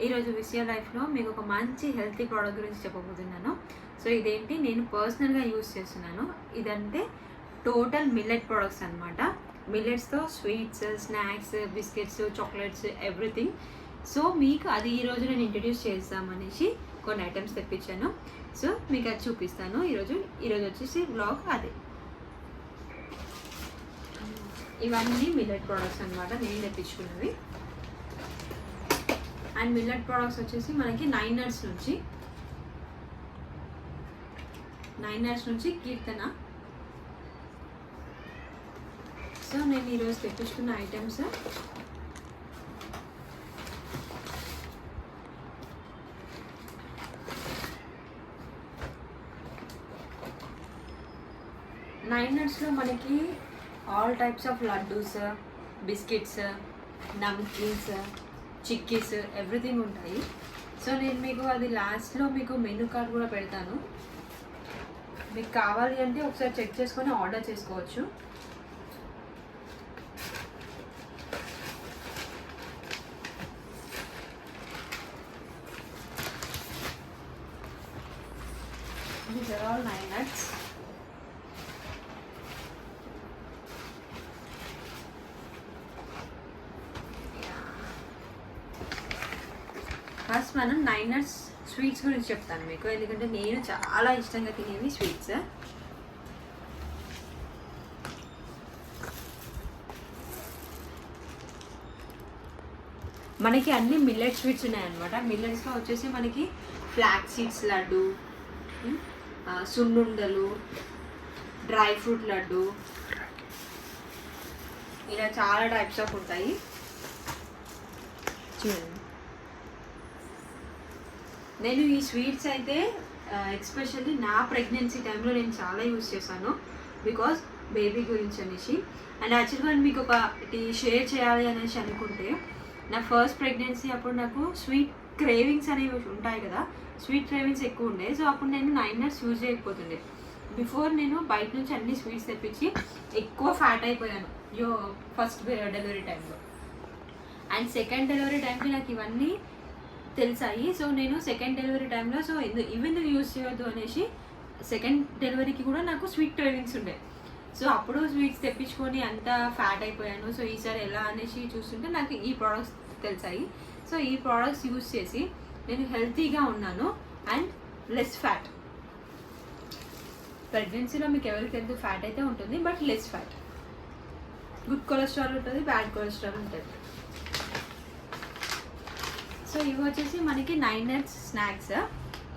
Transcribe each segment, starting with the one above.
ఈరోజు విషయ లైఫ్లో మీకు ఒక మంచి హెల్తీ ప్రోడక్ట్ గురించి చెప్పబోతున్నాను. సో ఇదేంటి నేను పర్సనల్గా యూస్ చేస్తున్నాను. ఇదంటే టోటల్ మిల్లెట్ ప్రోడక్ట్స్ అనమాట. మిల్లెట్స్తో sweets, snacks, biscuits, chocolates, everything. So మీకు అది ఈరోజు నేను ఇంట్రడ్యూస్ చేద్దామనేసి కొన్ని ఐటమ్స్ తెప్పించాను. సో మీకు అది చూపిస్తాను ఈరోజు వచ్చేసి బ్లాగ్ అదే. ఇవన్నీ మిల్లెట్ ప్రోడక్ట్స్ అనమాట, నేను తెప్పించుకున్నవి. అండ్ మిల్లెట్ ప్రోడక్ట్స్ వచ్చేసి మనకి 9 nuts నుంచి కీర్తన. సో నేను ఈరోజు తెప్పించుకున్న ఐటమ్స్ నైన్ నట్స్లో మనకి all types of laddoos, biscuits, namkeens, chikkis, everything ఉంటాయి. సో నేను మీకు అది లాస్ట్లో మీకు మెనూ కార్డ్ కూడా పెడతాను. మీకు కావాలి అంటే ఒకసారి చెక్ చేసుకొని ఆర్డర్ చేసుకోవచ్చు. These are all 9 nuts. First మనం 9 nuts స్వీట్స్ గురించి చెప్తాను మీకు, ఎందుకంటే నేను చాలా ఇష్టంగా తినేవి స్వీట్స్. మనకి అన్ని మిల్లెట్ స్వీట్స్ ఉన్నాయన్నమాట. మిల్లెట్స్లో వచ్చేసి మనకి ఫ్లాక్స్ సీడ్స్ లడ్డు, సున్నుండలు, డ్రై ఫ్రూట్ లడ్డు, ఇలా చాలా టైప్స్ ఆఫ్ ఉంటాయి. చూడండి, నేను ఈ స్వీట్స్ అయితే ఎస్పెషల్లీ నా ప్రెగ్నెన్సీ టైంలో నేను చాలా యూజ్ చేశాను, బికాజ్ బేబీ గురించి అనేసి. అండ్ యాక్చువల్గా మీకు ఒకటి షేర్ చేయాలి అనేసి అనుకుంటే, నా ఫస్ట్ ప్రెగ్నెన్సీ అప్పుడు నాకు స్వీట్ క్రేవింగ్స్ అనేవి ఉంటాయి కదా, స్వీట్ క్రేవింగ్స్ ఎక్కువ ఉండే. సో అప్పుడు నేను 9 nuts యూజ్ చేయకపోతుండే. బిఫోర్ నేను బయట నుంచి అన్ని స్వీట్స్ తెప్పించి ఎక్కువ ఫ్యాట్ అయిపోయాను ఫస్ట్ డెలివరీ టైంలో. అండ్ సెకండ్ డెలివరీ టైంకి నాకు ఇవన్నీ తెలిసాయి. సో నేను సెకండ్ డెలివరీ టైంలో ఇవెందుకు యూజ్ చేయొద్దు అనేసి సెకండ్ డెలివరీకి కూడా నాకు స్వీట్ క్రేవింగ్స్ ఉండే. సో అప్పుడు స్వీట్స్ తెప్పించుకొని అంత ఫ్యాట్ అయిపోయాను. సో ఈసారి ఎలా అనేసి చూస్తుంటే నాకు ఈ ప్రోడక్ట్స్ తెలిసాయి. సో ఈ ప్రోడక్ట్స్ యూజ్ చేసి నేను హెల్తీగా ఉన్నాను అండ్ లెస్ ఫ్యాట్. ప్రెగ్నెన్సీలో మీకు ఎవరికి ఎంత ఫ్యాట్ అయితే ఉంటుంది, but less fat. Good cholesterol ఉంటుంది, బ్యాడ్ కొలెస్ట్రాల్ ఉంటుంది. సో ఇవి వచ్చేసి మనకి 9 nuts స్నాక్స్.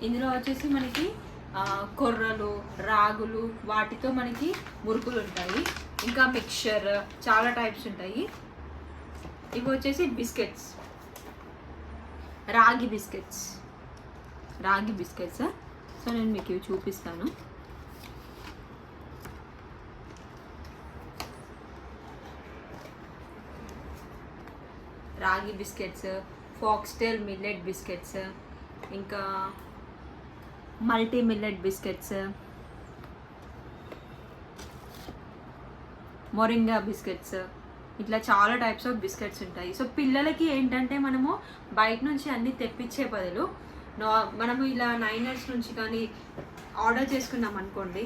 ఇందులో వచ్చేసి మనకి కొర్రలు, రాగులు, వాటితో మనకి మురుకులు ఉంటాయి, ఇంకా మిక్చర్, చాలా టైప్స్ ఉంటాయి. ఇవి వచ్చేసి బిస్కెట్స్, రాగి బిస్కెట్స్. సో నేను మీకు ఇవి చూపిస్తాను. రాగి బిస్కెట్స్, ఫాక్స్టైల్ మిల్లెట్ బిస్కెట్స్, ఇంకా multi millet biscuits, moringa biscuits, ఇట్లా చాలా టైప్స్ ఆఫ్ బిస్కెట్స్ ఉంటాయి. సో పిల్లలకి ఏంటంటే మనము బయట నుంచి అన్నీ తెప్పించే బదులు మనము ఇలా 9 nuts నుంచి కానీ ఆర్డర్ చేసుకున్నాం అనుకోండి,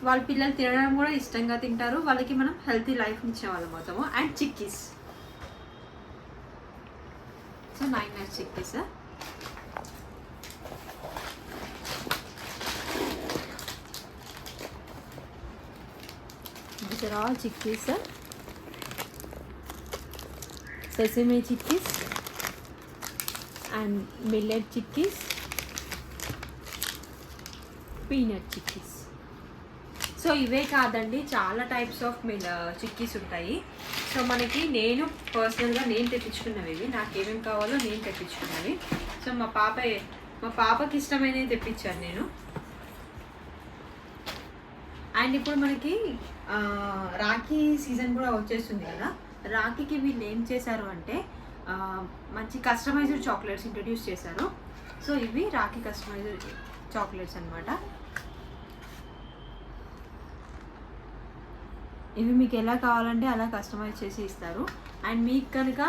వాళ్ళ పిల్లలు తినడం కూడా ఇష్టంగా తింటారు. వాళ్ళకి మనం హెల్తీ లైఫ్ ఇచ్చేవాళ్ళం అవుతాము. And chickies, so 9 nuts chickies. These are all chickpeas, sesame chickpeas and millet chickpeas, peanut chickpeas. So ఇవే కాదండి, చాలా టైప్స్ ఆఫ్ చిక్కీస్ ఉంటాయి. సో మనకి నేను పర్సనల్గా నేను తెప్పించుకున్నవి ఇవి, నాకు ఏమేమి కావాలో నేను తెప్పించుకున్నవి. సో మా పాపకి ఇష్టమైనవి తెప్పించాను నేను. అండ్ ఇప్పుడు మనకి రాఖీ సీజన్ కూడా వచ్చేస్తుంది కదా. రాఖీకి వీళ్ళు ఏం చేశారు అంటే మంచి కస్టమైజ్డ్ చాక్లెట్స్ ఇంట్రడ్యూస్ చేశారు. సో ఇవి రాఖీ కస్టమైజ్డ్ చాక్లెట్స్ అనమాట. ఇవి మీకు ఎలా కావాలంటే అలా కస్టమైజ్ చేసి ఇస్తారు. అండ్ మీకు కనుక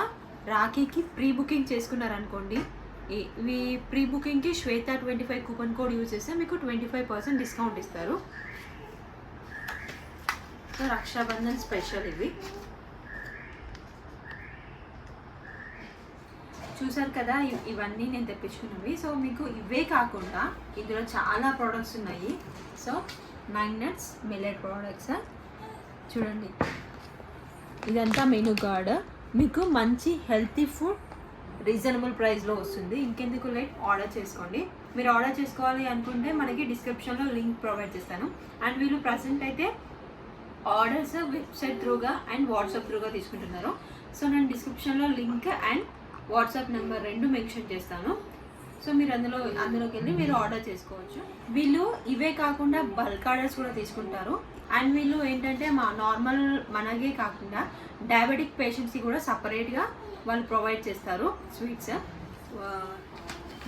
రాఖీకి ప్రీ బుకింగ్ చేసుకున్నారనుకోండి, ఇవి ప్రీ బుకింగ్కి శ్వేత 25 కూపన్ కోడ్ యూజ్ చేస్తే మీకు 25% డిస్కౌంట్ ఇస్తారు. సో రక్షాబంధన్ స్పెషల్ ఇవి. చూసారు కదా, ఇవన్నీ నేను తెప్పించుకున్నవి. సో మీకు ఇవే కాకుండా ఇందులో చాలా ప్రోడక్ట్స్ ఉన్నాయి. సో 9 nuts మిల్లెట్ ప్రోడక్ట్స్ చూడండి, ఇదంతా మెనూ కార్డ్. మీకు మంచి హెల్తీ ఫుడ్ రీజనబుల్ ప్రైస్లో వస్తుంది. ఇంకెందుకు లేట్, ఆర్డర్ చేసుకోండి. మీరు ఆర్డర్ చేసుకోవాలి అనుకుంటే మనకి డిస్క్రిప్షన్లో లింక్ ప్రొవైడ్ చేస్తాను. అండ్ వీళ్ళు ప్రజెంట్ అయితే ఆర్డర్స్ వెబ్సైట్ త్రూగా అండ్ వాట్సాప్ త్రూగా తీసుకుంటున్నారు. సో నేను డిస్క్రిప్షన్లో link and WhatsApp number 2 mention చేస్తాను. సో మీరు అందులోకి వెళ్ళి మీరు ఆర్డర్ చేసుకోవచ్చు. వీళ్ళు ఇవే కాకుండా బల్క్ ఆర్డర్స్ కూడా తీసుకుంటారు. అండ్ వీళ్ళు ఏంటంటే నార్మల్ మనకే కాకుండా డయాబెటిక్ పేషెంట్స్కి కూడా సపరేట్గా వాళ్ళు ప్రొవైడ్ చేస్తారు స్వీట్స్.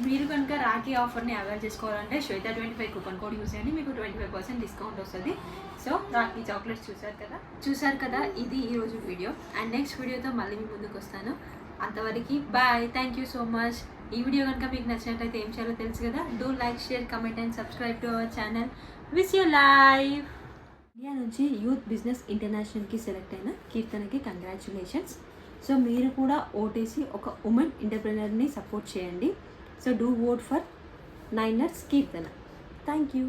మీరు కనుక రాఖీ ఆఫర్ని అవైల్ చేసుకోవాలంటే శ్వేత 25 కూపన్ కోడ్ యూస్ చేయండి, మీకు 25% డిస్కౌంట్ వస్తుంది. సో రాఖీ చాక్లెట్స్ చూసారు కదా, ఇది ఈరోజు వీడియో. అండ్ నెక్స్ట్ వీడియోతో మళ్ళీ మీ ముందుకు వస్తాను. అంతవరకు bye, thank you so much. ఈ వీడియో కనుక మీకు నచ్చినట్లయితే ఏం చేయాలో తెలుసు కదా, do like, share, comment and subscribe to our channel. Wish you life. India నుంచి యూత్ బిజినెస్ ఇంటర్నేషనల్కి సెలెక్ట్ అయిన కీర్తనకి కంగ్రాచులేషన్స్. సో మీరు కూడా ఓటేసి ఒక ఉమెన్ ఎంటర్ప్రెనర్ని సపోర్ట్ చేయండి. So do vote for 9 nuts Keerthana. Thank you.